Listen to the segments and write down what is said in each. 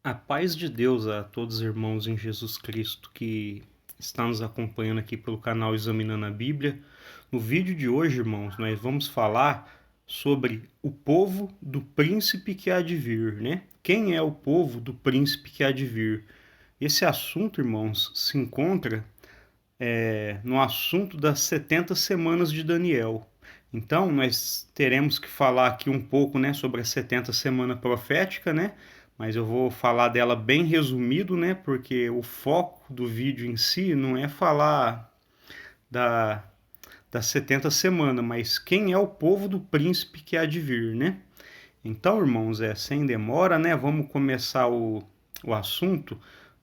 A paz de Deus a todos os irmãos em Jesus Cristo que estão nos acompanhando aqui pelo canal Examinando a Bíblia. No vídeo de hoje, irmãos, nós vamos falar sobre o povo do príncipe que há de vir, né? Quem é o povo do príncipe que há de vir? Esse assunto, irmãos, se encontra no assunto das 70 semanas de Daniel. Então, nós teremos que falar aqui um pouco, né, sobre a 70 semana profética, né? Mas eu vou falar dela bem resumido, né? Porque o foco do vídeo em si não é falar da, das 70 semanas, mas quem é o povo do príncipe que há de vir, né? Então, irmãos, sem demora, né? Vamos começar o assunto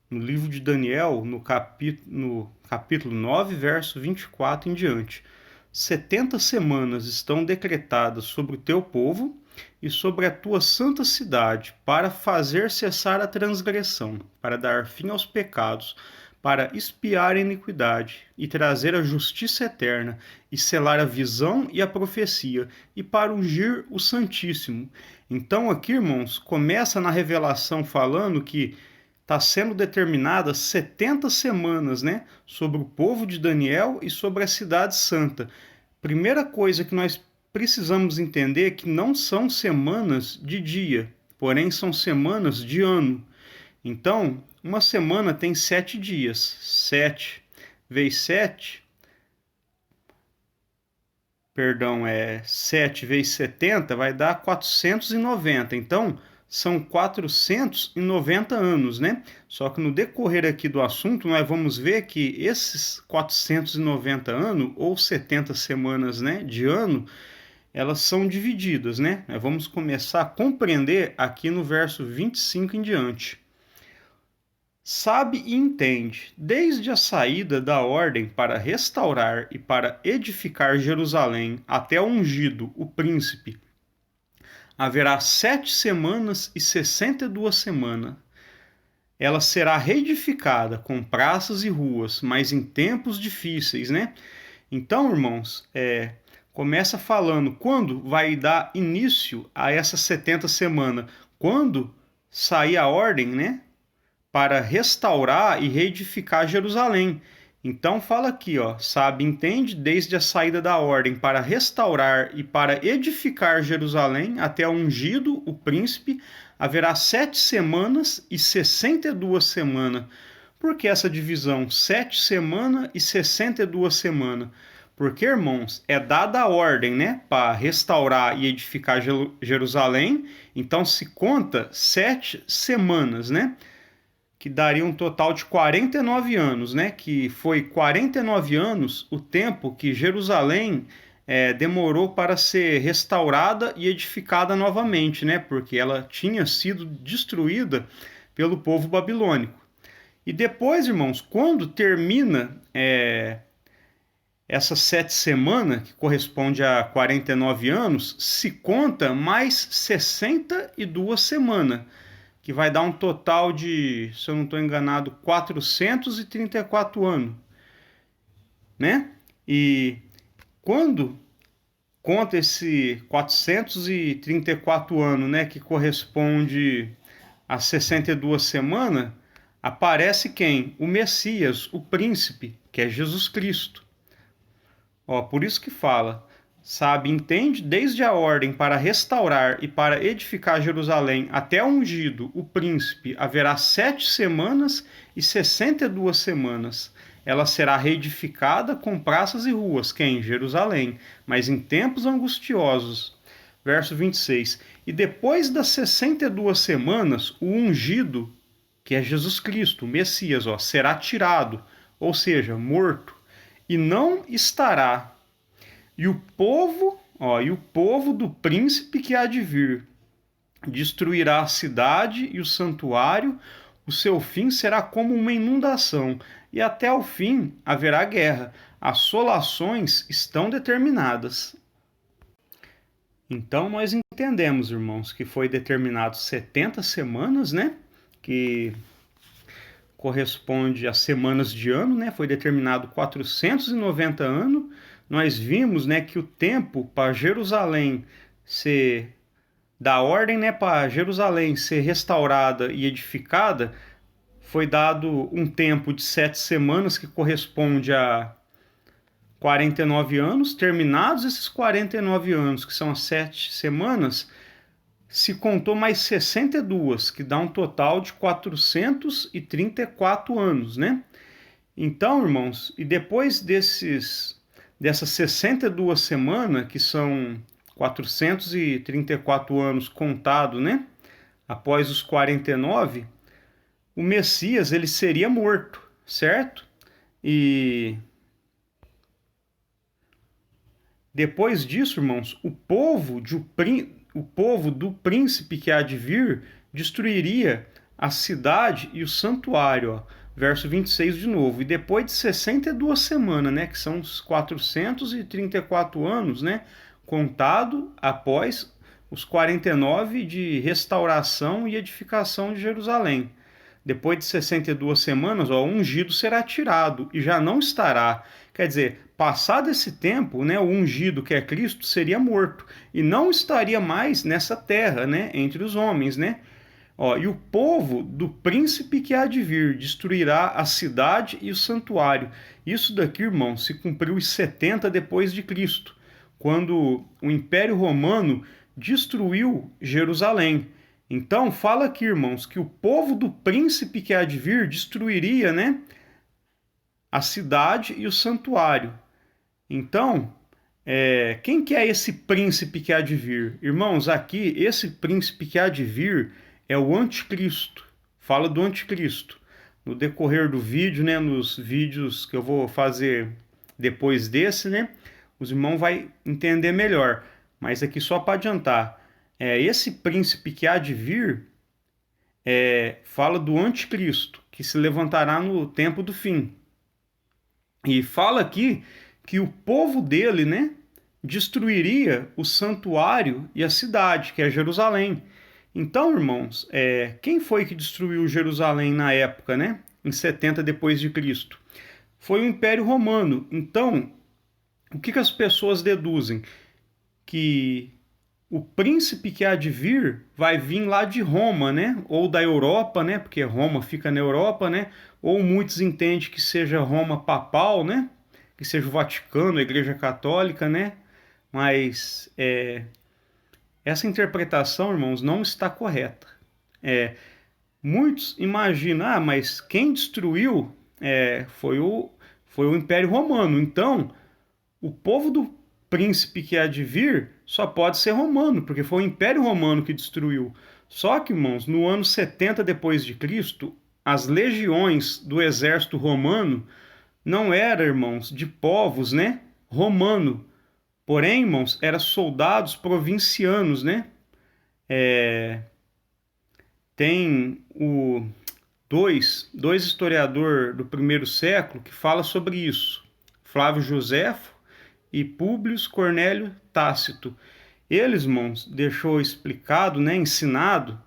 no livro de Daniel, no capítulo 9, verso 24 em diante. 70 semanas estão decretadas sobre o teu povo e sobre a tua santa cidade, para fazer cessar a transgressão, para dar fim aos pecados, para expiar a iniquidade e trazer a justiça eterna, e selar a visão e a profecia, e para ungir o Santíssimo. Então, aqui, irmãos, começa na revelação falando que está sendo determinadas 70 semanas, né, sobre o povo de Daniel e sobre a cidade santa. Primeira coisa que nós precisamos entender é que não são semanas de dia, porém são semanas de ano. Então, uma semana tem 7 dias. 7 vezes 7, perdão, 7 vezes 70 vai dar 490. Então, são 490 anos, né? Só que no decorrer aqui do assunto, nós vamos ver que esses 490 anos, ou 70 semanas, né, de ano, elas são divididas, né? Nós vamos começar a compreender aqui no verso 25 em diante. Sabe e entende, desde a saída da ordem para restaurar e para edificar Jerusalém até o ungido, o príncipe, haverá 7 semanas e 62 semanas. Ela será reedificada com praças e ruas, mas em tempos difíceis, né? Então, irmãos, começa falando quando vai dar início a essas 70 semanas. Quando sair a ordem, né? Para restaurar e reedificar Jerusalém. Então fala aqui, ó, sabe, entende, desde a saída da ordem para restaurar e para edificar Jerusalém até o ungido, o príncipe, haverá 7 semanas e 62 semanas. Por que essa divisão? 7 semanas e 62 semanas. Porque, irmãos, é dada a ordem, né, para restaurar e edificar Jerusalém, então se conta 7 semanas, né? Que daria um total de 49 anos, né? Que foi 49 anos o tempo que Jerusalém demorou para ser restaurada e edificada novamente, né? Porque ela tinha sido destruída pelo povo babilônico. E depois, irmãos, quando termina essas 7 semanas, que corresponde a 49 anos, se conta mais 62 semanas, que vai dar um total de, se eu não estou enganado, 434 anos, né? E quando conta esse 434 anos, né, que corresponde a 62 semanas, aparece quem? O Messias, o príncipe, que é Jesus Cristo. Ó, por isso que fala, sabe, entende, desde a ordem para restaurar e para edificar Jerusalém até o ungido, o príncipe, haverá 7 semanas e 62 semanas. Ela será reedificada com praças e ruas, que é em Jerusalém, mas em tempos angustiosos. Verso 26. E depois das 62 semanas, o ungido, que é Jesus Cristo, o Messias, ó, será tirado, ou seja, morto, e não estará. E o povo do príncipe que há de vir destruirá a cidade e o santuário, o seu fim será como uma inundação, e até o fim haverá guerra. Assolações estão determinadas. Então nós entendemos, irmãos, que foi determinado 70 semanas, né? Que corresponde às semanas de ano, né? Foi determinado 490 anos. Nós vimos, né, que o tempo para Jerusalém ser da ordem, né, para Jerusalém ser restaurada e edificada, foi dado um tempo de 7 semanas, que corresponde a 49 anos. Terminados esses 49 anos, que são as 7 semanas, se contou mais 62, que dá um total de 434 anos, né? Então, irmãos, e depois dessas 62 semanas, que são 434 anos contado, né? Após os 49, o Messias ele seria morto, certo? E depois disso, irmãos, o povo do príncipe que há de vir destruiria a cidade e o santuário, ó. Verso 26 de novo. E depois de 62 semanas, né, que são os 434 anos, né, contado após os 49 de restauração e edificação de Jerusalém. Depois de 62 semanas, ó, o ungido será tirado e já não estará. Quer dizer, passado esse tempo, né, o ungido, que é Cristo, seria morto e não estaria mais nessa terra, né, entre os homens, né? Ó, e o povo do príncipe que há de vir destruirá a cidade e o santuário. Isso daqui, irmão, se cumpriu os 70 depois de Cristo, quando o Império Romano destruiu Jerusalém. Então, fala aqui, irmãos, que o povo do príncipe que há de vir destruiria, né, a cidade e o santuário. Então, quem que é esse príncipe que há de vir? Irmãos, aqui, esse príncipe que há de vir é o anticristo. Fala do anticristo. No decorrer do vídeo, né, nos vídeos que eu vou fazer depois desse, né, os irmãos vão entender melhor. Mas aqui só para adiantar, esse príncipe que há de vir fala do anticristo, que se levantará no tempo do fim. E fala aqui que o povo dele, né, destruiria o santuário e a cidade, que é Jerusalém. Então, irmãos, quem foi que destruiu Jerusalém na época, né? Em 70 depois de Cristo? Foi o Império Romano. Então, o que as pessoas deduzem? Que o príncipe que há de vir vai vir lá de Roma, né? Ou da Europa, né? Porque Roma fica na Europa, né? Ou muitos entendem que seja Roma papal, né? Que seja o Vaticano, a Igreja Católica, né? Mas essa interpretação, irmãos, não está correta. Muitos imaginam, mas quem destruiu foi o Império Romano. Então, o povo do príncipe que há de vir só pode ser romano, porque foi o Império Romano que destruiu. Só que, irmãos, no ano 70 depois de Cristo, as legiões do exército romano não eram, irmãos, de povos, né, romano. Porém, irmãos, eram soldados provincianos, né? Tem dois historiadores do primeiro século que falam sobre isso. Flávio Joséfo e Públio Cornélio Tácito. Eles, irmãos, deixou explicado, né, ensinado,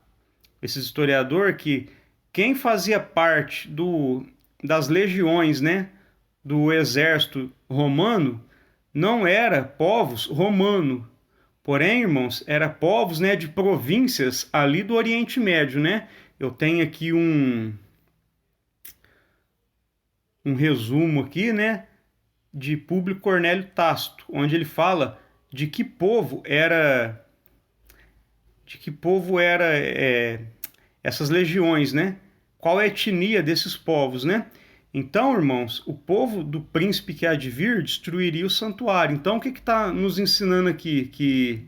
esse historiador, que quem fazia parte das legiões, né, do exército romano não era povos romano, porém, irmãos, era povos, né, de províncias ali do Oriente Médio, né? Eu tenho aqui um resumo aqui, né, de Públio Cornélio Tácito, onde ele fala de que povo era essas legiões, né? Qual é a etnia desses povos, né? Então, irmãos, o povo do príncipe que há de vir destruiria o santuário. Então, o que está nos ensinando aqui? Que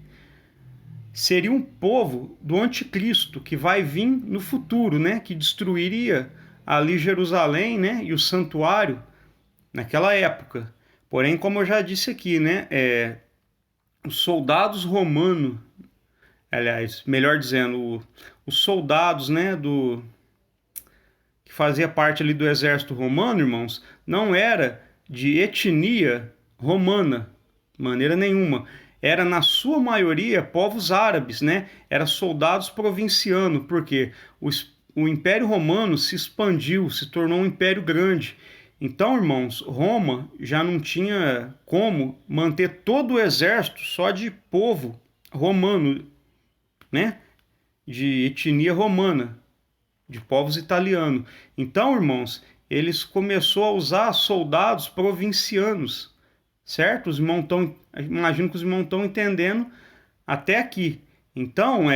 seria um povo do anticristo que vai vir no futuro, né? Que destruiria ali Jerusalém, né? E o santuário naquela época. Porém, como eu já disse aqui, né? Os soldados romanos, aliás, melhor dizendo, os soldados, né? Que fazia parte ali do exército romano, irmãos, não era de etnia romana, de maneira nenhuma. Era, na sua maioria, povos árabes, né? Era soldados provincianos, porque o Império Romano se expandiu, se tornou um império grande. Então, irmãos, Roma já não tinha como manter todo o exército só de povo romano, né? De etnia romana, de povos italianos. Então, irmãos, eles começou a usar soldados provincianos, certo? Os irmãos imagino que os irmãos estão entendendo até aqui. Então,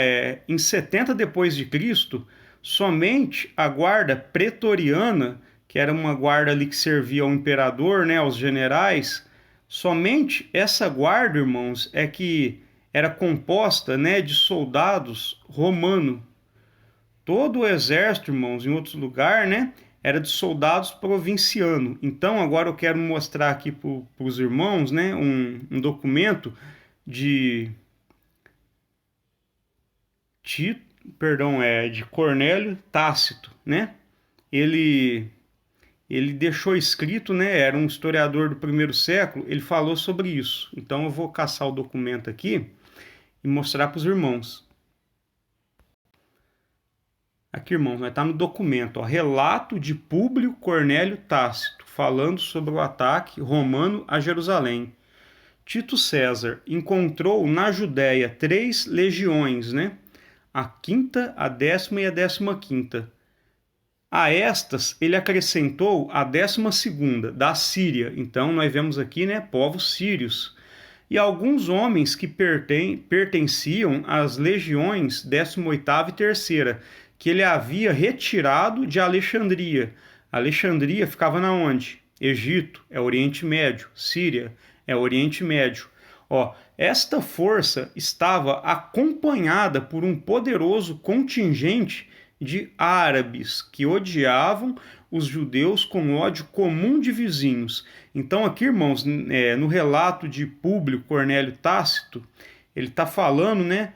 em 70 depois de Cristo, somente a guarda pretoriana, que era uma guarda ali que servia ao imperador, né, aos generais, somente essa guarda, irmãos, é que era composta, né, de soldados romanos. Todo o exército, irmãos, em outros lugares, né, era de soldados provincianos. Então, agora eu quero mostrar aqui para os irmãos, né, um documento de de Cornélio Tácito, né? Ele deixou escrito, né? Era um historiador do primeiro século. Ele falou sobre isso. Então eu vou caçar o documento aqui e mostrar para os irmãos. Aqui, irmãos, nós está no documento, ó, relato de Públio Cornélio Tácito, falando sobre o ataque romano a Jerusalém. Tito César encontrou na Judéia 3 legiões, né? A quinta, a 10ª e a 15ª. A estas ele acrescentou a 12ª, da Síria. Então nós vemos aqui, né, povos sírios. E alguns homens que pertenciam às legiões 18ª e 3ª, que ele havia retirado de Alexandria. Alexandria ficava na onde? Egito, é Oriente Médio. Síria, é Oriente Médio. Ó, esta força estava acompanhada por um poderoso contingente de árabes que odiavam os judeus com ódio comum de vizinhos. Então aqui, irmãos, no relato de Públio Cornélio Tácito, ele está falando, né,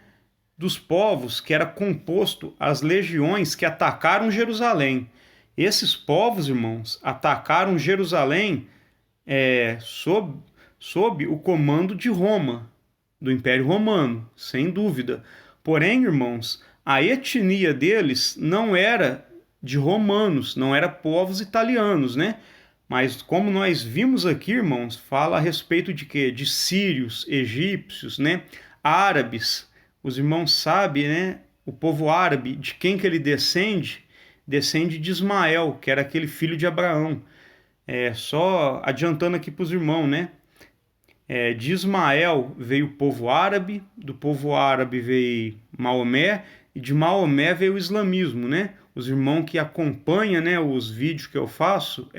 dos povos que era composto as legiões que atacaram Jerusalém. Esses povos, irmãos, atacaram Jerusalém sob o comando de Roma, do Império Romano, sem dúvida. Porém, irmãos, a etnia deles não era de romanos, não era povos italianos, né? Mas como nós vimos aqui, irmãos, fala a respeito de quê? De sírios, egípcios, né? Árabes. Os irmãos sabem, né? O povo árabe, de quem que ele descende? Descende de Ismael, que era aquele filho de Abraão. Só adiantando aqui para os irmãos, né? De Ismael veio o povo árabe, do povo árabe veio Maomé, e de Maomé veio o islamismo, né? Os irmãos que acompanham, né, os vídeos que eu faço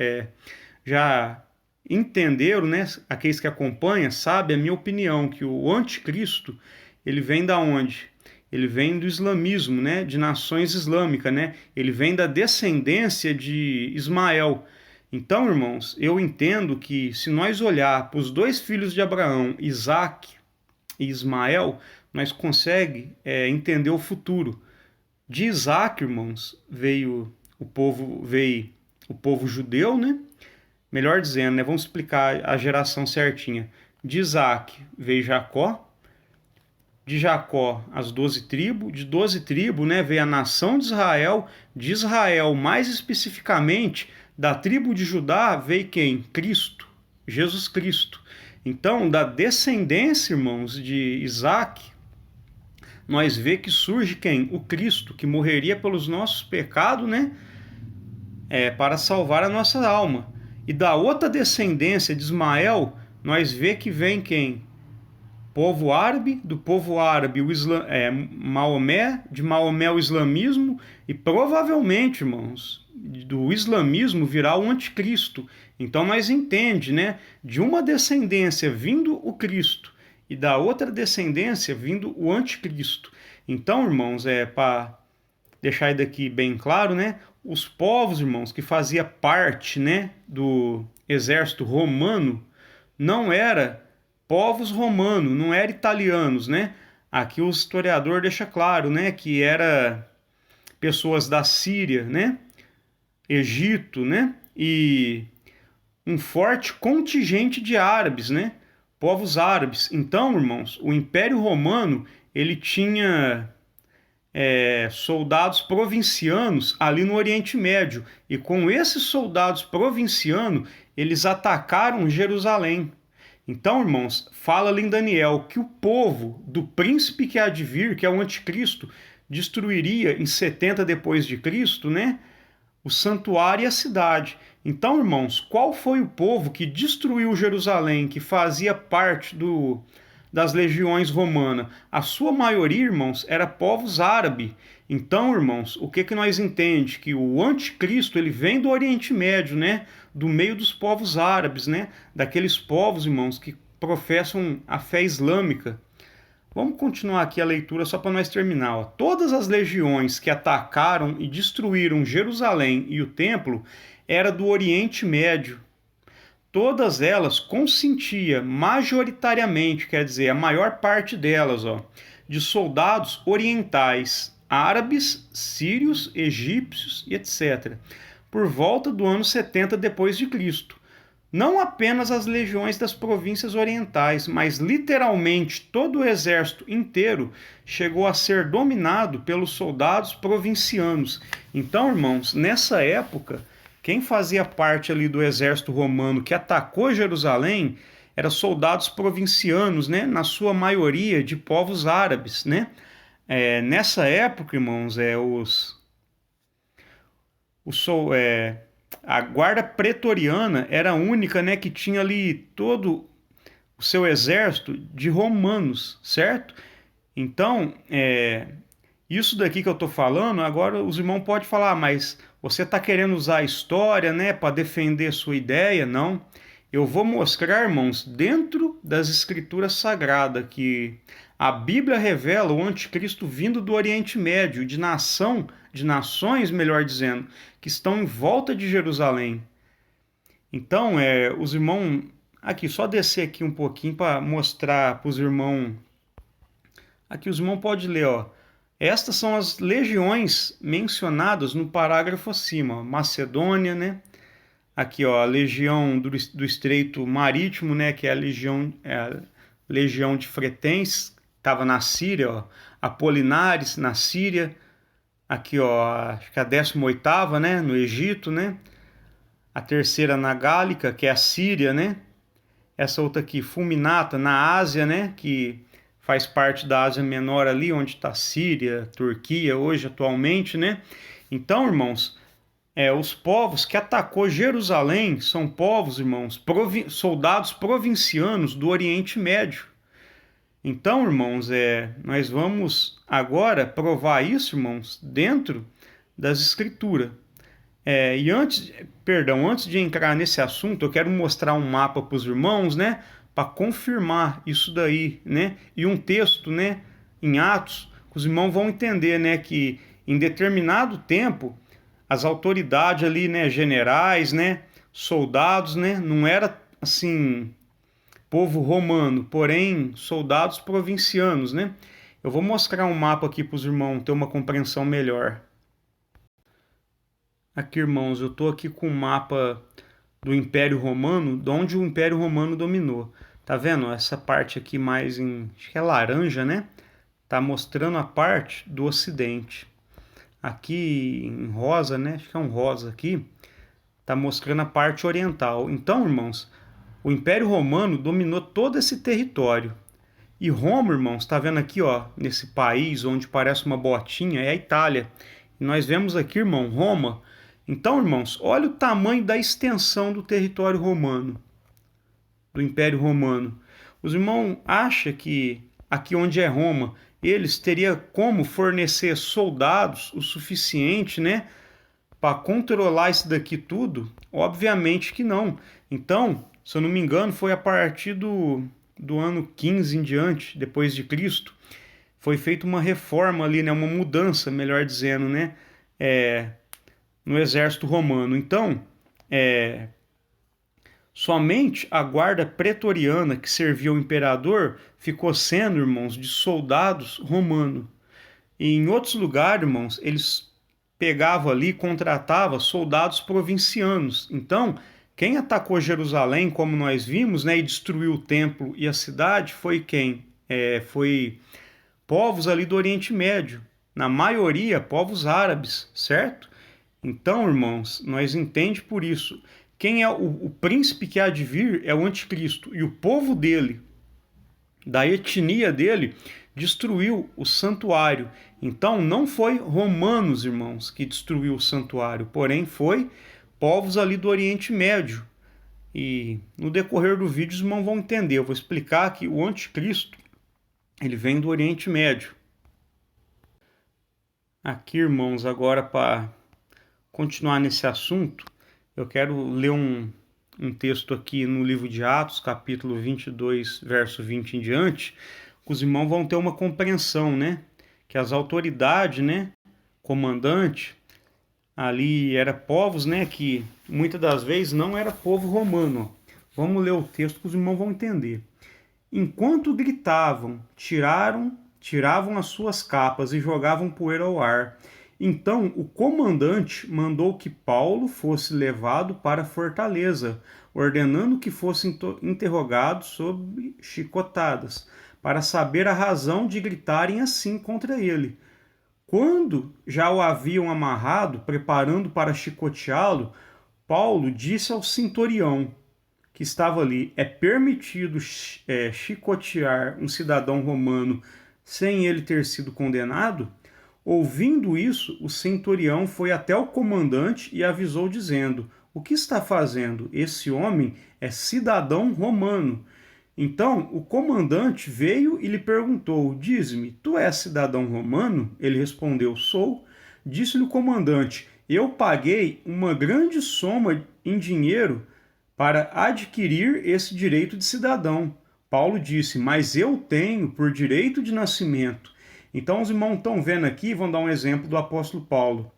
já entenderam, né? Aqueles que acompanham sabem a minha opinião, que o anticristo, ele vem da onde? Ele vem do islamismo, né? De nações islâmicas, né? Ele vem da descendência de Ismael. Então, irmãos, eu entendo que se nós olhar para os dois filhos de Abraão, Isaac e Ismael, nós conseguimos entender o futuro. De Isaac, irmãos, veio o povo judeu, né? Melhor dizendo, né? Vamos explicar a geração certinha. De Isaac veio Jacó, de Jacó as 12 tribos, de 12 tribos, né, veio a nação de Israel mais especificamente, da tribo de Judá veio quem? Cristo, Jesus Cristo. Então, da descendência, irmãos, de Isaac, nós vê que surge quem? O Cristo, que morreria pelos nossos pecados, né? Para salvar a nossa alma. E da outra descendência de Ismael, nós vê que vem quem? Povo árabe, do povo árabe Maomé, de Maomé o islamismo, e provavelmente, irmãos, do islamismo virá o anticristo. Então nós entendemos, né? De uma descendência vindo o Cristo e da outra descendência vindo o anticristo. Então, irmãos, para deixar isso daqui bem claro, né? Os povos, irmãos, que fazia parte, né, do exército romano, não era povos romanos, não eram italianos, né? Aqui o historiador deixa claro, né, que era pessoas da Síria, né, Egito, né, e um forte contingente de árabes, né, povos árabes. Então, irmãos, o Império Romano, ele tinha soldados provincianos ali no Oriente Médio, e com esses soldados provincianos, eles atacaram Jerusalém. Então, irmãos, fala ali em Daniel que o povo do príncipe que há de vir, que é o anticristo, destruiria em 70 depois de Cristo, né? O santuário e a cidade. Então, irmãos, qual foi o povo que destruiu Jerusalém, que fazia parte das legiões romanas? A sua maioria, irmãos, era povos árabes. Então, irmãos, o que que nós entendemos? Que o anticristo, ele vem do Oriente Médio, né? Do meio dos povos árabes, né? Daqueles povos, irmãos, que professam a fé islâmica. Vamos continuar aqui a leitura só para nós terminar. Ó. Todas as legiões que atacaram e destruíram Jerusalém e o templo era do Oriente Médio. Todas elas consentia majoritariamente, quer dizer, a maior parte delas, ó, de soldados orientais, árabes, sírios, egípcios e etc. Por volta do ano 70 depois de Cristo. Não apenas as legiões das províncias orientais, mas literalmente todo o exército inteiro chegou a ser dominado pelos soldados provincianos. Então, irmãos, nessa época, quem fazia parte ali do exército romano que atacou Jerusalém eram soldados provincianos, né? Na sua maioria de povos árabes, né? Nessa época, irmãos, a guarda pretoriana era a única, né, que tinha ali todo o seu exército de romanos, certo? Então, isso daqui que eu estou falando, agora os irmãos podem falar, mas você está querendo usar a história, né, para defender sua ideia? Não. Eu vou mostrar, irmãos, dentro das escrituras sagradas, que a Bíblia revela o anticristo vindo do Oriente Médio, de nações, melhor dizendo, que estão em volta de Jerusalém. Então, os irmãos, aqui, só descer aqui um pouquinho para mostrar para os irmãos. Aqui os irmãos podem ler, ó. Estas são as legiões mencionadas no parágrafo acima. Macedônia, né? Aqui, ó, a legião do Estreito Marítimo, né? Que é a legião de Fretenses, estava na Síria, ó. Apolinares, na Síria. Aqui, ó, acho que a 18ª, né? No Egito, né? A terceira na Gálica, que é a Síria, né? Essa outra aqui, Fulminata, na Ásia, né? Que faz parte da Ásia Menor ali, onde está Síria, Turquia, hoje, atualmente, né? Então, irmãos, os povos que atacou Jerusalém são povos, irmãos, soldados provincianos do Oriente Médio. Então, irmãos, nós vamos agora provar isso, irmãos, dentro das Escrituras. E antes de entrar nesse assunto, eu quero mostrar um mapa para os irmãos, né? Para confirmar isso daí, né? E um texto, né? Em Atos, que os irmãos vão entender, né? Que em determinado tempo, as autoridades ali, né? Generais, né? Soldados, né? Não era assim povo romano, porém soldados provincianos, né? Eu vou mostrar um mapa aqui para os irmãos ter uma compreensão melhor. Aqui, irmãos, eu estou aqui com o mapa do Império Romano, de onde o Império Romano dominou. Tá vendo? Essa parte aqui mais acho que é laranja, né? Tá mostrando a parte do Ocidente. Aqui em rosa, né? Acho que é um rosa aqui. Tá mostrando a parte oriental. Então, irmãos, o Império Romano dominou todo esse território. E Roma, irmãos, está vendo aqui, ó, nesse país onde parece uma botinha, é a Itália. E nós vemos aqui, irmão, Roma. Então, irmãos, olha o tamanho da extensão do território romano, do Império Romano. Os irmãos acham que aqui onde é Roma, eles teriam como fornecer soldados o suficiente, né, para controlar isso daqui tudo? Obviamente que não. Então, se eu não me engano, foi a partir do ano 15 em diante, depois de Cristo, foi feita uma reforma ali, né, uma mudança, melhor dizendo, né, no exército romano. Então, somente a guarda pretoriana que servia ao imperador ficou sendo, irmãos, de soldados romanos. E em outros lugares, irmãos, eles pegavam ali, contratavam soldados provincianos. Então, quem atacou Jerusalém, como nós vimos, né, e destruiu o templo e a cidade, foi quem? Foi povos ali do Oriente Médio. Na maioria, povos árabes, certo? Então, irmãos, nós entendemos por isso. quem é o príncipe que há de vir é o anticristo, e o povo dele, da etnia dele, destruiu o santuário. Então não foi romanos, irmãos, que destruiu o santuário, porém foi povos ali do Oriente Médio. E no decorrer do vídeo os irmãos vão entender. Eu vou explicar que o anticristo, ele vem do Oriente Médio. Aqui, irmãos, agora para continuar nesse assunto, eu quero ler um texto aqui no livro de Atos, capítulo 22, verso 20 em diante, que os irmãos vão ter uma compreensão, né? Que as autoridades, né? Comandante, ali era povos, né? Que muitas das vezes não era povo romano. Vamos ler o texto que os irmãos vão entender. Enquanto gritavam, tiravam as suas capas e jogavam poeira ao ar. Então o comandante mandou que Paulo fosse levado para a fortaleza, ordenando que fosse interrogado sob chicotadas, para saber a razão de gritarem assim contra ele. Quando já o haviam amarrado, preparando para chicoteá-lo, Paulo disse ao centurião que estava ali: é permitido chicotear um cidadão romano sem ele ter sido condenado? Ouvindo isso, o centurião foi até o comandante e avisou, dizendo: o que está fazendo? Esse homem é cidadão romano. Então o comandante veio e lhe perguntou: diz-me, tu és cidadão romano? Ele respondeu: sou. Disse-lhe o comandante: eu paguei uma grande soma em dinheiro para adquirir esse direito de cidadão. Paulo disse: mas eu tenho por direito de nascimento. Então os irmãos estão vendo aqui, vão dar um exemplo do apóstolo Paulo.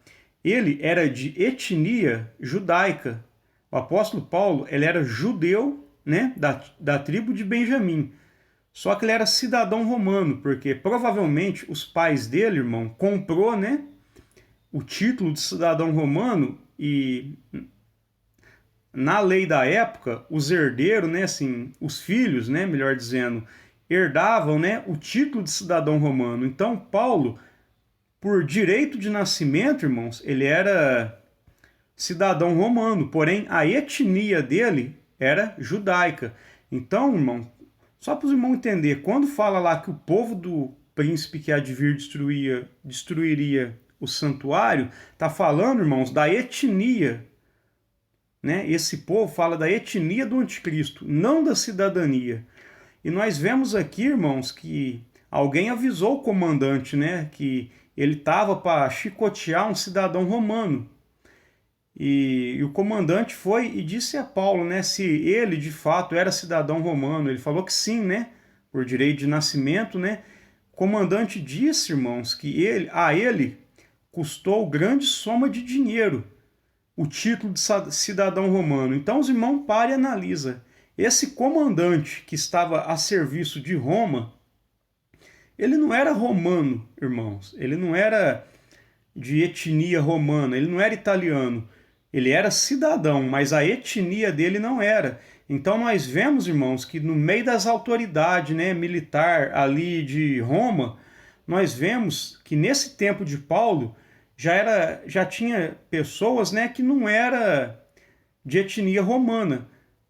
Ele era de etnia judaica. O apóstolo Paulo, ele era judeu, né, da tribo de Benjamim. Só que ele era cidadão romano, porque provavelmente os pais dele, irmão, comprou, né, o título de cidadão romano, e na lei da época, os herdeiros, né, assim, os filhos, né, melhor dizendo, herdavam, né, o título de cidadão romano. Então, Paulo, por direito de nascimento, irmãos, ele era cidadão romano, porém a etnia dele era judaica. Então, irmão, só para os irmãos entenderem, quando fala lá que o povo do príncipe que há de vir destruiria o santuário, está falando, irmãos, da etnia, né? Esse povo fala da etnia do anticristo, não da cidadania. E nós vemos aqui, irmãos, que alguém avisou o comandante, né, que ele estava para chicotear um cidadão romano. E o comandante foi e disse a Paulo, né, se ele de fato era cidadão romano. Ele falou que sim, né, por direito de nascimento, né. O comandante disse, irmãos, que a ele custou grande soma de dinheiro o título de cidadão romano. Então os irmãos param e analisam. Esse comandante que estava a serviço de Roma, ele não era romano, irmãos. Ele não era de etnia romana, ele não era italiano. Ele era cidadão, mas a etnia dele não era. Então nós vemos, irmãos, que no meio das autoridades, né, militar ali de Roma, nós vemos que nesse tempo de Paulo já tinha pessoas, né, que não era de etnia romana.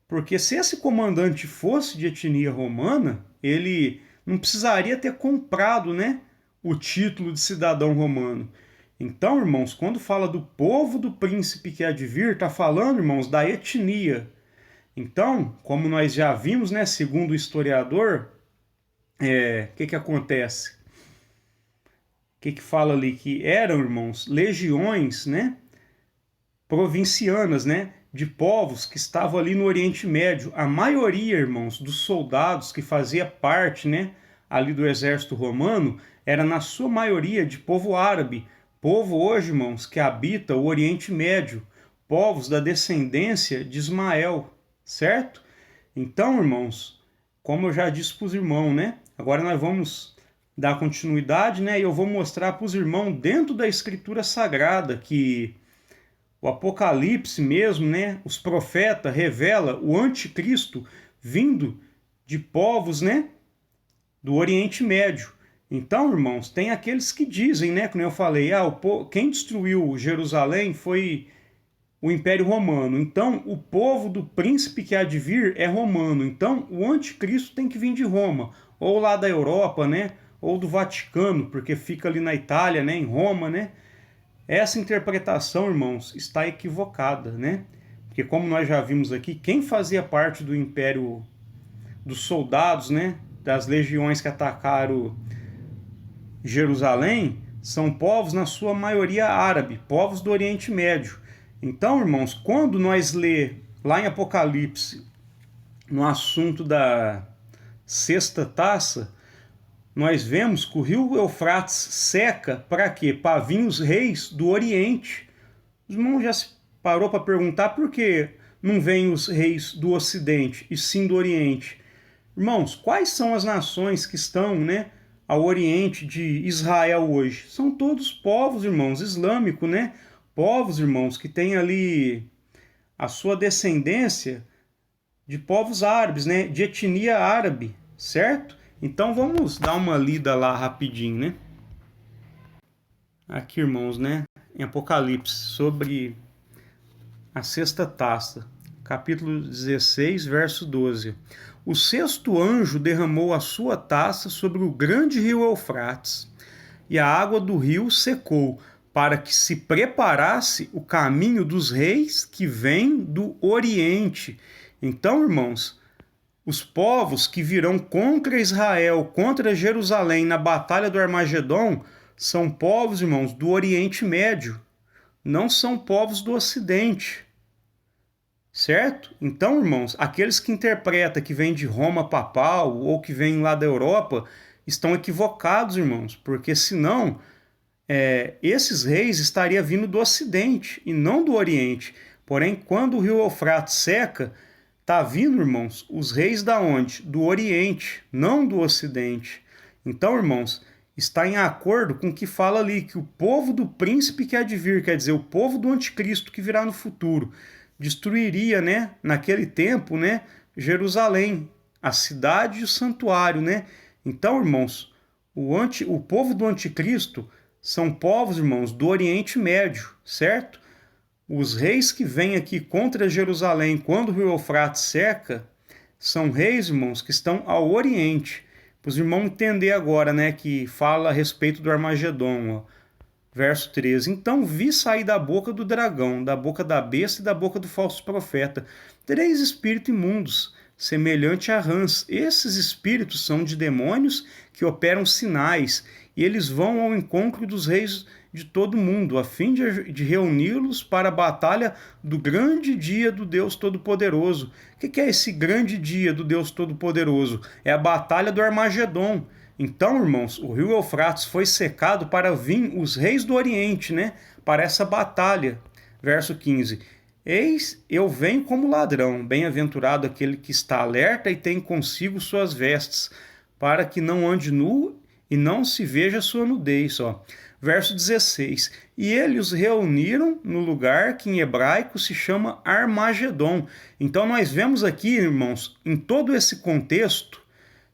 Porque se esse comandante fosse de etnia romana, ele não precisaria ter comprado, né, o título de cidadão romano. Então, irmãos, quando fala do povo do príncipe que há de vir, está falando, irmãos, da etnia. Então, como nós já vimos, né, segundo o historiador, que acontece? O que fala ali? Que eram, irmãos, legiões, né, provincianas, né, de povos que estavam ali no Oriente Médio. A maioria, irmãos, dos soldados que fazia parte, né, ali do exército romano, era na sua maioria de povo árabe. Povo hoje, irmãos, que habita o Oriente Médio. Povos da descendência de Ismael, certo? Então, irmãos, como eu já disse para os irmãos, né, agora nós vamos dar continuidade, né, e eu vou mostrar para os irmãos dentro da Escritura Sagrada que o Apocalipse mesmo, né, os profetas revela o anticristo vindo de povos, né, do Oriente Médio. Então, irmãos, tem aqueles que dizem, né, como eu falei, quem destruiu Jerusalém foi o Império Romano. Então, o povo do príncipe que há de vir é romano. Então, o anticristo tem que vir de Roma, ou lá da Europa, né? Ou do Vaticano, porque fica ali na Itália, né? Em Roma, né? Essa interpretação, irmãos, está equivocada, né? Porque como nós já vimos aqui, quem fazia parte do Império dos soldados, né? Das legiões que atacaram Jerusalém, são povos, na sua maioria, árabe, povos do Oriente Médio. Então, irmãos, quando nós lê lá em Apocalipse, no assunto da sexta taça, nós vemos que o rio Eufrates seca para quê? Para vir os reis do Oriente. Os irmãos já se parou para perguntar por que não vêm os reis do Ocidente e sim do Oriente? Irmãos, quais são as nações que estão, né, ao Oriente de Israel hoje? São todos povos, irmãos, islâmicos, né? Povos, irmãos, que têm ali a sua descendência de povos árabes, né? De etnia árabe, certo? Então vamos dar uma lida lá rapidinho, né? Aqui, irmãos, né? Em Apocalipse, sobre a sexta taça, capítulo 16, verso 12. O sexto anjo derramou a sua taça sobre o grande rio Eufrates, e a água do rio secou, para que se preparasse o caminho dos reis que vêm do Oriente. Então, irmãos, os povos que virão contra Israel, contra Jerusalém na batalha do Armagedon, são povos, irmãos, do Oriente Médio, não são povos do Ocidente. Certo? Então, irmãos, aqueles que interpretam que vem de Roma papal ou que vem lá da Europa estão equivocados, irmãos, porque senão esses reis estariam vindo do Ocidente e não do Oriente. Porém, quando o rio Eufrates seca, está vindo, irmãos, os reis da onde? Do Oriente, não do Ocidente. Então, irmãos, está em acordo com o que fala ali, que o povo do príncipe que há de vir, quer dizer, o povo do anticristo que virá no futuro, destruiria, né, naquele tempo, né, Jerusalém, a cidade e o santuário, né? Então, irmãos, o povo do anticristo são povos, irmãos, do Oriente Médio, certo? Os reis que vêm aqui contra Jerusalém quando o rio Eufrates seca são reis, irmãos, que estão ao Oriente. Para os irmãos entender agora, né, que fala a respeito do Armagedon, ó. Verso 13. Então vi sair da boca do dragão, da boca da besta e da boca do falso profeta 3 espíritos imundos, semelhante a rãs. Esses espíritos são de demônios que operam sinais, e eles vão ao encontro dos reis de todo mundo, a fim de reuni-los para a batalha do grande dia do Deus Todo-Poderoso. O que é esse grande dia do Deus Todo-Poderoso? É a batalha do Armagedon. Então, irmãos, o rio Eufrates foi secado para vir os reis do Oriente, né, para essa batalha. Verso 15. Eis, eu venho como ladrão, bem-aventurado aquele que está alerta e tem consigo suas vestes, para que não ande nu e não se veja sua nudez. Ó. Verso 16. E eles os reuniram no lugar que em hebraico se chama Armagedon. Então nós vemos aqui, irmãos, em todo esse contexto,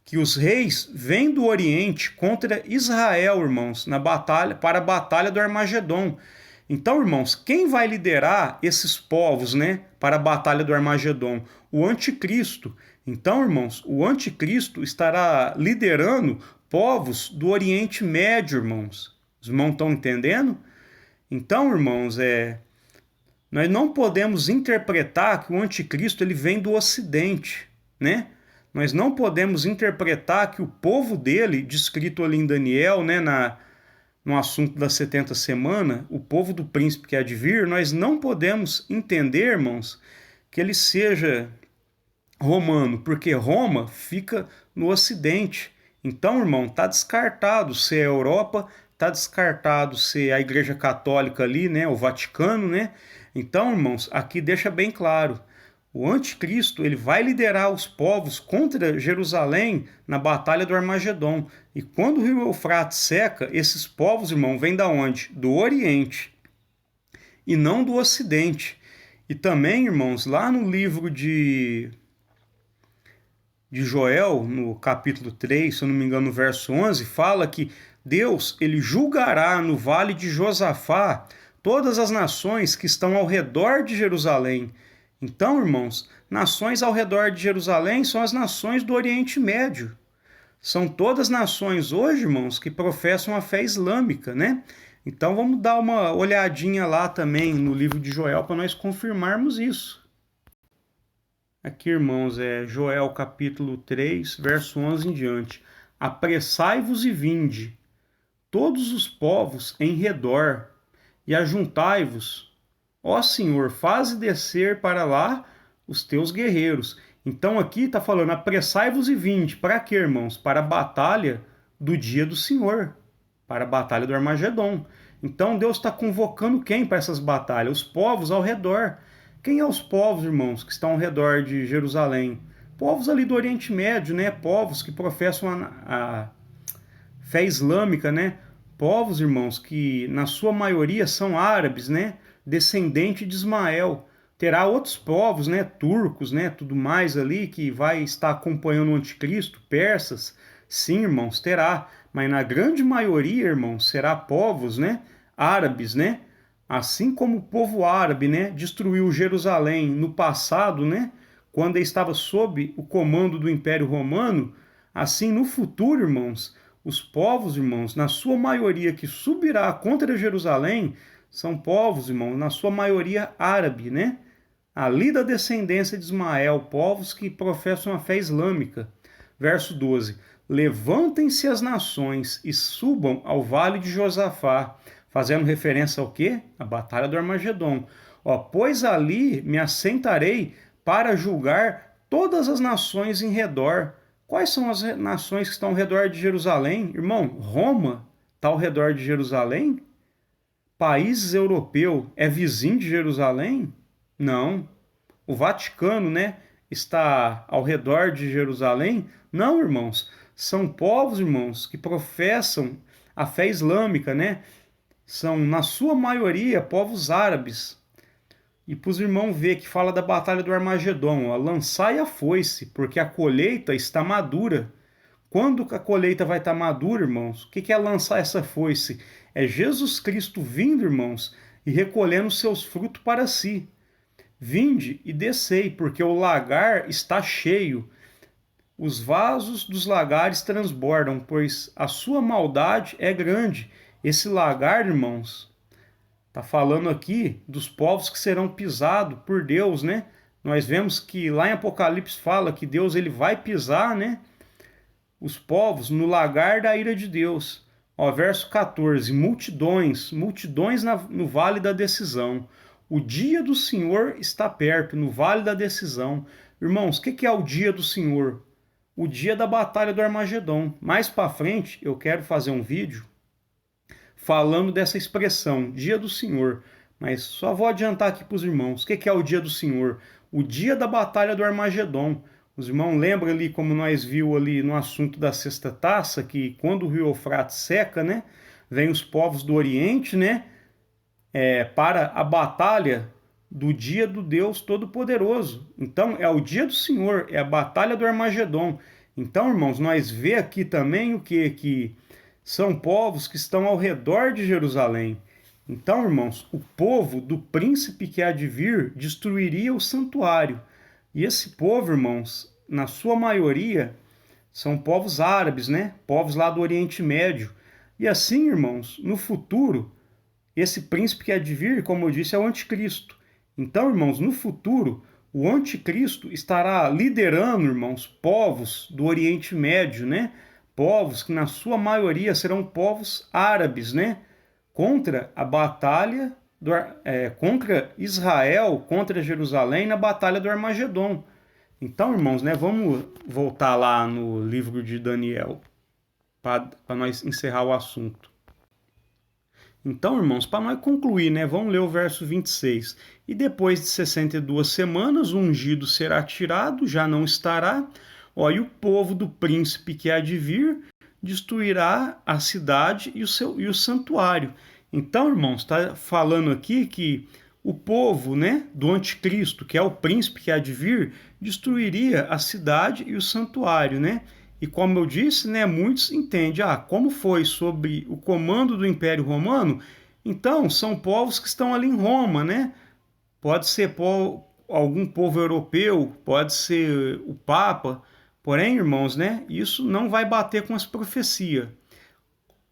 que os reis vêm do Oriente contra Israel, irmãos, na batalha, para a batalha do Armagedon. Então, irmãos, quem vai liderar esses povos, né, para a batalha do Armagedon? O anticristo. Então, irmãos, o anticristo estará liderando povos do Oriente Médio, irmãos. Os irmãos estão entendendo? Então, irmãos, nós não podemos interpretar que o anticristo ele vem do Ocidente, né? Nós não podemos interpretar que o povo dele, descrito ali em Daniel, né, no assunto das 70 semanas, o povo do príncipe que há de vir, nós não podemos entender, irmãos, que ele seja romano, porque Roma fica no Ocidente. Então, irmão, está descartado ser a Europa, está descartado ser a Igreja Católica ali, né, o Vaticano, né? Então, irmãos, aqui deixa bem claro, o anticristo ele vai liderar os povos contra Jerusalém na batalha do Armagedon. E quando o rio Eufrates seca, esses povos, irmão, vêm da onde? Do Oriente e não do Ocidente. E também, irmãos, lá no livro de Joel, no capítulo 3, se eu não me engano, no verso 11, fala que Deus ele julgará no vale de Josafá todas as nações que estão ao redor de Jerusalém. Então, irmãos, nações ao redor de Jerusalém são as nações do Oriente Médio. São todas nações hoje, irmãos, que professam a fé islâmica, né? Então vamos dar uma olhadinha lá também no livro de Joel para nós confirmarmos isso. Aqui, irmãos, é Joel capítulo 3, verso 11 em diante. Apressai-vos e vinde, todos os povos em redor, e ajuntai-vos. Ó Senhor, faze descer para lá os teus guerreiros. Então aqui está falando, apressai-vos e vinde. Para quê, irmãos? Para a batalha do dia do Senhor, para a batalha do Armagedon. Então Deus está convocando quem para essas batalhas? Os povos ao redor. Quem é os povos, irmãos, que estão ao redor de Jerusalém? Povos ali do Oriente Médio, né? Povos que professam a fé islâmica, né? Povos, irmãos, que na sua maioria são árabes, né? Descendente de Ismael. Terá outros povos, né? Turcos, né? Tudo mais ali que vai estar acompanhando o anticristo, persas. Sim, irmãos, terá. Mas na grande maioria, irmãos, será povos, né? Árabes, né? Assim como o povo árabe, né? Destruiu Jerusalém no passado, né? Quando estava sob o comando do Império Romano, assim no futuro, irmãos, os povos, irmãos, na sua maioria que subirá contra Jerusalém, são povos, irmãos, na sua maioria árabe, né? Ali da descendência de Ismael, povos que professam a fé islâmica. Verso 12. Levantem-se as nações e subam ao vale de Josafá, fazendo referência ao quê? A batalha do Armagedon. Ó, pois ali me assentarei para julgar todas as nações em redor. Quais são as nações que estão ao redor de Jerusalém? Irmão, Roma está ao redor de Jerusalém? Países europeus é vizinho de Jerusalém? Não. O Vaticano, né, está ao redor de Jerusalém? Não, irmãos. São povos, irmãos, que professam a fé islâmica, né? São, na sua maioria, povos árabes. E para os irmãos ver que fala da batalha do Armagedon, ó, lançai a foice, porque a colheita está madura. Quando a colheita vai estar madura, irmãos? O que é lançar essa foice? É Jesus Cristo vindo, irmãos, e recolhendo seus frutos para si. Vinde e descei, porque o lagar está cheio. Os vasos dos lagares transbordam, pois a sua maldade é grande. Esse lagar, irmãos, está falando aqui dos povos que serão pisados por Deus, né? Nós vemos que lá em Apocalipse fala que Deus ele vai pisar, né? Os povos no lagar da ira de Deus. Ó, verso 14, multidões no vale da decisão. O dia do Senhor está perto, no vale da decisão. Irmãos, o que é o dia do Senhor? O dia da batalha do Armagedon. Mais para frente, eu quero fazer um vídeo falando dessa expressão, dia do Senhor. Mas só vou adiantar aqui para os irmãos. O que é o dia do Senhor? O dia da batalha do Armagedon. Os irmãos lembram ali, como nós viu ali no assunto da sexta taça, que quando o rio Eufrates seca, né, vem os povos do Oriente, né, para a batalha do dia do Deus Todo-Poderoso. Então, é o dia do Senhor, é a batalha do Armagedon. Então, irmãos, nós vê aqui também o que? Que são povos que estão ao redor de Jerusalém. Então, irmãos, o povo do príncipe que há de vir destruiria o santuário. E esse povo, irmãos, na sua maioria, são povos árabes, né? Povos lá do Oriente Médio. E assim, irmãos, no futuro, esse príncipe que há de vir, como eu disse, é o anticristo. Então, irmãos, no futuro, o anticristo estará liderando, irmãos, povos do Oriente Médio, né? Povos que na sua maioria serão povos árabes, né? Contra a batalha contra Israel, contra Jerusalém, na batalha do Armagedon. Então, irmãos, né, vamos voltar lá no livro de Daniel, para nós encerrar o assunto. Então, irmãos, para nós concluir, né, vamos ler o verso 26. E depois de 62 semanas, o ungido será tirado, já não estará. Ó, e o povo do príncipe que há de vir destruirá a cidade e o santuário. Então, irmãos, está falando aqui que o povo, né, do anticristo, que é o príncipe que há de vir, destruiria a cidade e o santuário, né? E como eu disse, né, muitos entendem, como foi sob o comando do Império Romano, Então, são povos que estão ali em Roma, né? Pode ser algum povo europeu, pode ser o Papa. Porém, irmãos, né? Isso não vai bater com as profecias.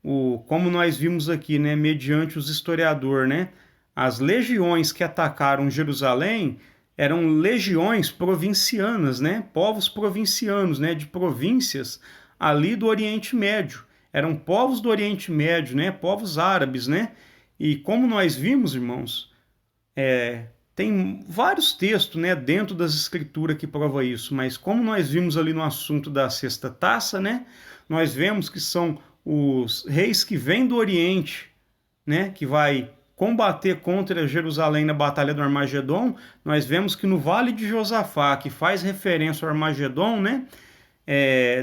Como nós vimos aqui, né? Mediante os historiadores, né? As legiões que atacaram Jerusalém eram legiões provincianas, né? Povos provincianos, né? De províncias ali do Oriente Médio. Eram povos do Oriente Médio, né? Povos árabes, né? E como nós vimos, irmãos, tem vários textos, né, dentro das escrituras que prova isso, mas como nós vimos ali no assunto da sexta taça, né, nós vemos que são os reis que vêm do Oriente, né, que vai combater contra Jerusalém na Batalha do Armagedon. Nós vemos que no Vale de Josafá, que faz referência ao Armagedon, né,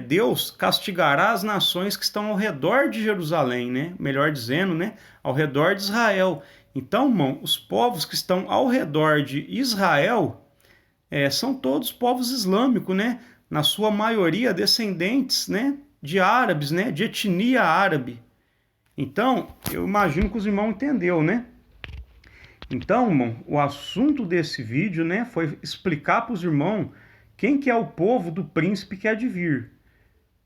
Deus castigará as nações que estão ao redor de Jerusalém, né, melhor dizendo, né, ao redor de Israel. Então, irmão, os povos que estão ao redor de Israel são todos povos islâmicos, né? Na sua maioria descendentes, né? De árabes, né? De etnia árabe. Então, eu imagino que os irmãos entenderam, né? Então, irmão, o assunto desse vídeo, né? Foi explicar para os irmãos quem que é o povo do príncipe que há de vir.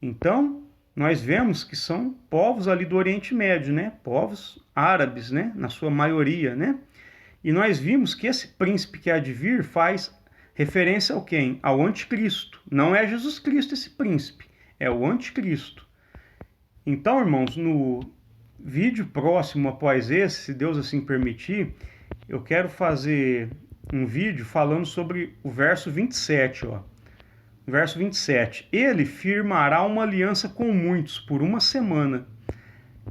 Então, nós vemos que são povos ali do Oriente Médio, né? Povos árabes, né? Na sua maioria, né? E nós vimos que esse príncipe que há de vir faz referência ao quem? Ao anticristo. Não é Jesus Cristo esse príncipe, é o anticristo. Então, irmãos, no vídeo próximo após esse, se Deus assim permitir, eu quero fazer um vídeo falando sobre o verso 27, ó. Verso 27. Ele firmará uma aliança com muitos por uma semana.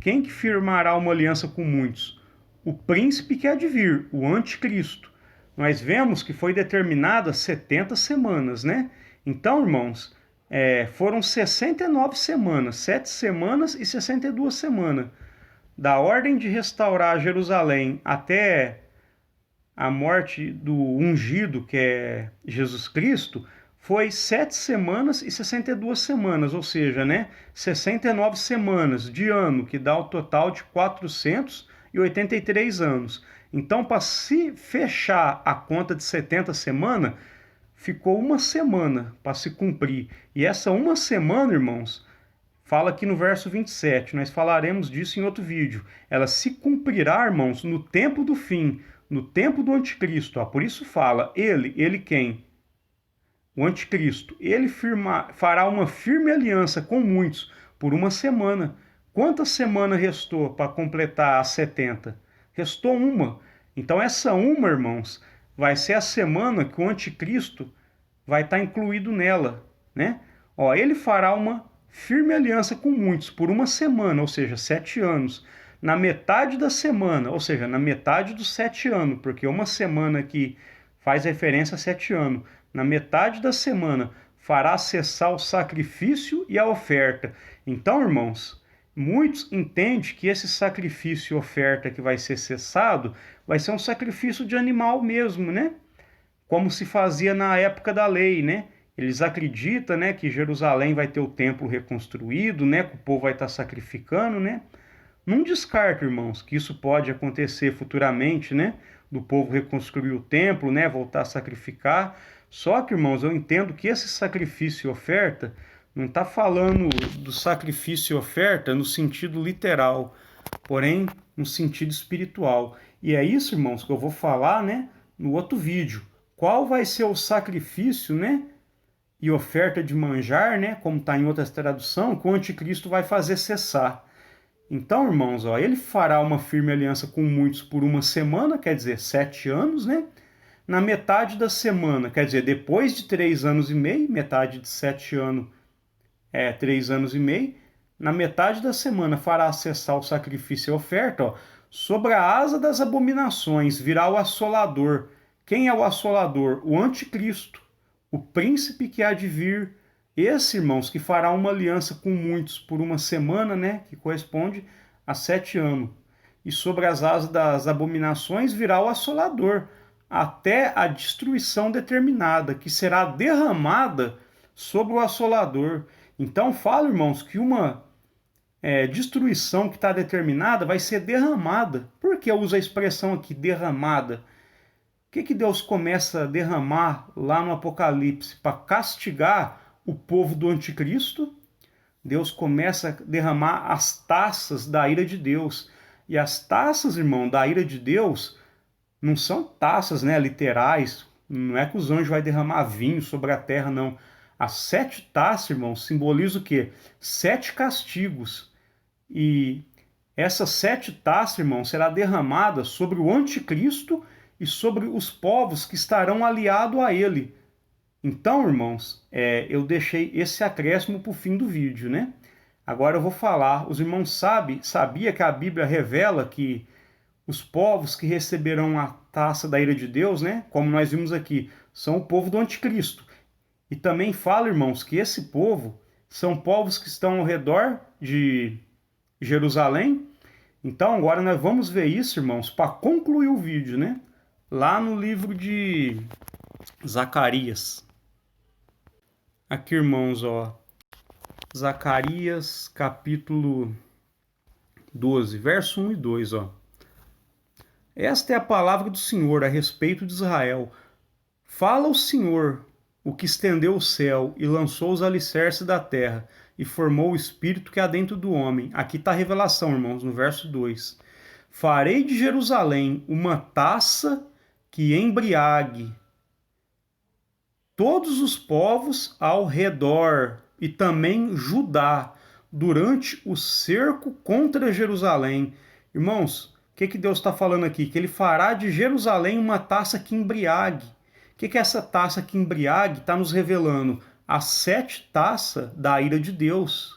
Quem que firmará uma aliança com muitos? O príncipe que há de vir, o anticristo. Nós vemos que foi determinada 70 semanas, né? Então, irmãos, foram 69 semanas, 7 semanas e 62 semanas. Da ordem de restaurar Jerusalém até a morte do ungido, que é Jesus Cristo, foi 7 semanas e 62 semanas, ou seja, né, 69 semanas de ano, que dá o total de 483 anos. Então, para se fechar a conta de 70 semanas, ficou uma semana para se cumprir. E essa uma semana, irmãos, fala aqui no verso 27, nós falaremos disso em outro vídeo. Ela se cumprirá, irmãos, no tempo do fim, no tempo do anticristo. Ó. Por isso fala, ele quem? O anticristo, ele fará uma firme aliança com muitos por uma semana. Quantas semanas restou para completar as 70? Restou uma. Então essa uma, irmãos, vai ser a semana que o anticristo vai estar incluído nela, né? Ó, ele fará uma firme aliança com muitos por uma semana, ou seja, 7 anos. Na metade da semana, ou seja, na metade dos 7 anos, porque uma semana que faz referência a 7 anos. Na metade da semana, fará cessar o sacrifício e a oferta. Então, irmãos, muitos entendem que esse sacrifício e oferta que vai ser cessado vai ser um sacrifício de animal mesmo, né? Como se fazia na época da lei, né? Eles acreditam, né, que Jerusalém vai ter o templo reconstruído, né, que o povo vai estar sacrificando, né? Não descarta, irmãos, que isso pode acontecer futuramente, né? Do povo reconstruir o templo, né? Voltar a sacrificar. Só que, irmãos, eu entendo que esse sacrifício e oferta não está falando do sacrifício e oferta no sentido literal, porém no sentido espiritual. E é isso, irmãos, que eu vou falar, né? No outro vídeo. Qual vai ser o sacrifício, né? E oferta de manjar, né? Como está em outras traduções, que o anticristo vai fazer cessar. Então, irmãos, ó, ele fará uma firme aliança com muitos por uma semana, quer dizer, 7 anos, né? Na metade da semana, quer dizer, depois de 3 anos e meio, metade de 7 anos 3 anos e meio, na metade da semana fará cessar o sacrifício e a oferta, ó, sobre a asa das abominações virá o assolador. Quem é o assolador? O anticristo, o príncipe que há de vir. Esse, irmãos, que fará uma aliança com muitos por uma semana, né, que corresponde a 7 anos. E sobre as asas das abominações virá o assolador, até a destruição determinada, que será derramada sobre o assolador. Então fala, irmãos, que uma destruição que está determinada vai ser derramada. Por que eu uso a expressão aqui, derramada? O que Deus começa a derramar lá no Apocalipse? Para castigar o povo do anticristo, Deus começa a derramar as taças da ira de Deus. E as taças, irmão, da ira de Deus não são taças, né, literais. Não é que os anjos vão derramar vinho sobre a terra, não. As 7 taças, irmão, simbolizam o quê? 7 castigos. E essas 7 taças, irmão, será derramada sobre o anticristo e sobre os povos que estarão aliados a ele. Então, irmãos, eu deixei esse acréscimo para o fim do vídeo, né? Agora eu vou falar. Os irmãos sabia que a Bíblia revela que os povos que receberão a taça da ira de Deus, né? Como nós vimos aqui, são o povo do anticristo. E também fala, irmãos, que esse povo são povos que estão ao redor de Jerusalém. Então agora nós vamos ver isso, irmãos, para concluir o vídeo, né? Lá no livro de Zacarias. Aqui, irmãos, ó. Zacarias, capítulo 12, verso 1 e 2, ó. Esta é a palavra do Senhor a respeito de Israel. Fala o Senhor, o que estendeu o céu e lançou os alicerces da terra, e formou o espírito que há dentro do homem. Aqui está a revelação, irmãos, no verso 2. Farei de Jerusalém uma taça que embriague todos os povos ao redor, e também Judá, durante o cerco contra Jerusalém. Irmãos, o que Deus está falando aqui? Que ele fará de Jerusalém uma taça que embriague. O que é essa taça que embriague? Está nos revelando as 7 taças da ira de Deus.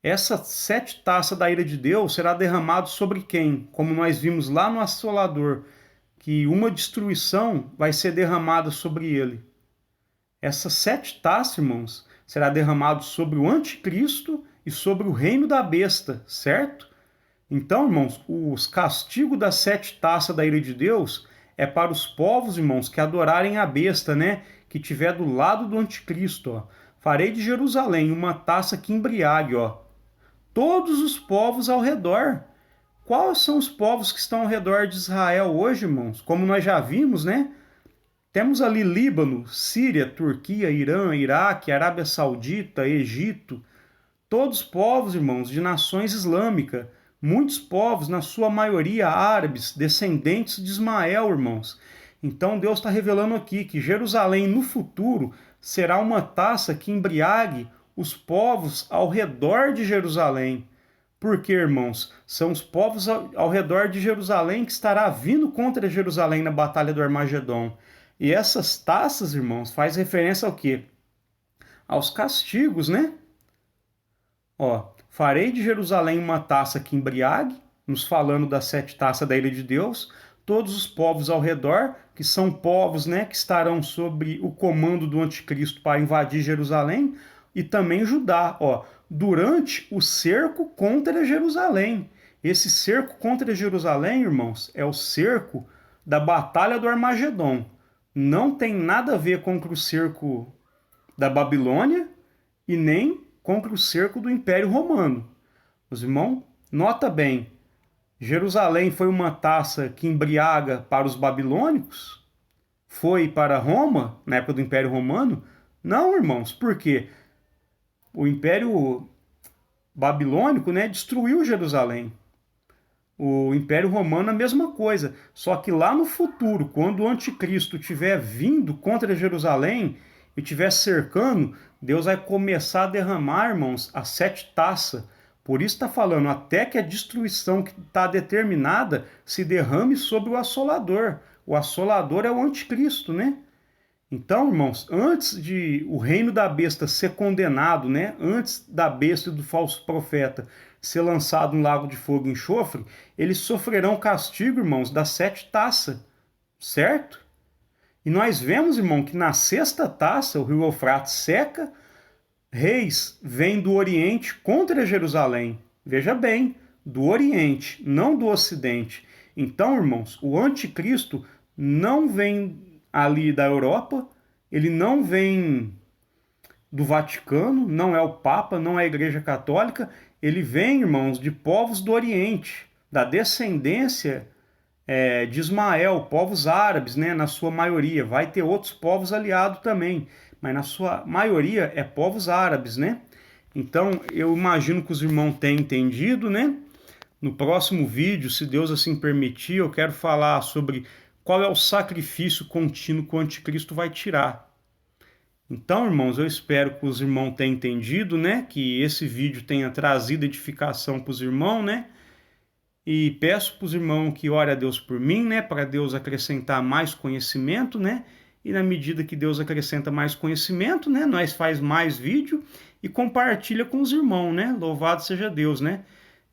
Essas 7 taças da ira de Deus será derramado sobre quem? Como nós vimos lá no Assolador, que uma destruição vai ser derramada sobre ele. Essas 7 taças, irmãos, será derramado sobre o anticristo e sobre o reino da besta, certo? Então, irmãos, os castigos das 7 taças da ira de Deus é para os povos, irmãos, que adorarem a besta, né? Que tiver do lado do anticristo, ó. Farei de Jerusalém uma taça que embriague, ó, todos os povos ao redor. Quais são os povos que estão ao redor de Israel hoje, irmãos? Como nós já vimos, né? Temos ali Líbano, Síria, Turquia, Irã, Iraque, Arábia Saudita, Egito. Todos povos, irmãos, de nações islâmicas. Muitos povos, na sua maioria árabes, descendentes de Ismael, irmãos. Então Deus está revelando aqui que Jerusalém no futuro será uma taça que embriague os povos ao redor de Jerusalém. Por quê, irmãos? São os povos ao redor de Jerusalém que estará vindo contra Jerusalém na Batalha do Armagedon. E essas taças, irmãos, faz referência ao quê? Aos castigos, né? Ó, farei de Jerusalém uma taça que embriague, nos falando das 7 taças da ira de Deus, todos os povos ao redor, que são povos, né, que estarão sob o comando do anticristo para invadir Jerusalém, e também Judá, ó, durante o cerco contra Jerusalém. Esse cerco contra Jerusalém, irmãos, é o cerco da Batalha do Armagedon. Não tem nada a ver com o cerco da Babilônia e nem contra o cerco do Império Romano. Os irmãos, nota bem, Jerusalém foi uma taça que embriaga para os babilônicos? Foi para Roma, na época do Império Romano? Não, irmãos, por quê? O Império Babilônico, né, destruiu Jerusalém. O Império Romano a mesma coisa, só que lá no futuro, quando o anticristo estiver vindo contra Jerusalém e estiver cercando, Deus vai começar a derramar, irmãos, as 7 taças. Por isso está falando, até que a destruição que está determinada se derrame sobre o assolador. O assolador é o anticristo, né? Então, irmãos, antes de o reino da besta ser condenado, né? Antes da besta e do falso profeta ser lançado no lago de fogo e enxofre, eles sofrerão castigo, irmãos, das 7 taças, certo? E nós vemos, irmão, que na 6ª taça o rio Eufrates seca, reis vêm do Oriente contra Jerusalém. Veja bem, do Oriente, não do Ocidente. Então, irmãos, o anticristo não vem ali da Europa, ele não vem do Vaticano, não é o Papa, não é a Igreja Católica, ele vem, irmãos, de povos do Oriente, da descendência de Ismael, povos árabes, né, na sua maioria. Vai ter outros povos aliados também, mas na sua maioria é povos árabes, né? Então, eu imagino que os irmãos tenham entendido, né? No próximo vídeo, se Deus assim permitir, eu quero falar sobre qual é o sacrifício contínuo que o anticristo vai tirar. Então, irmãos, eu espero que os irmãos tenham entendido, né? Que esse vídeo tenha trazido edificação para os irmãos, né? E peço para os irmãos que orem a Deus por mim, né? Para Deus acrescentar mais conhecimento, né? E na medida que Deus acrescenta mais conhecimento, né? Nós faz mais vídeo e compartilha com os irmãos, né? Louvado seja Deus, né?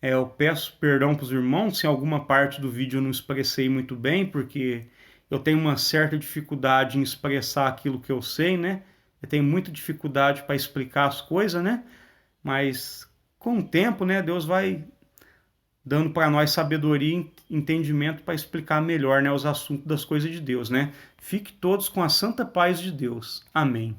Eu peço perdão para os irmãos se em alguma parte do vídeo eu não expressei muito bem, porque eu tenho uma certa dificuldade em expressar aquilo que eu sei, né? Eu tenho muita dificuldade para explicar as coisas, né? Mas com o tempo, né? Deus vai dando para nós sabedoria e entendimento para explicar melhor, né, os assuntos das coisas de Deus, né? Fique todos com a santa paz de Deus. Amém.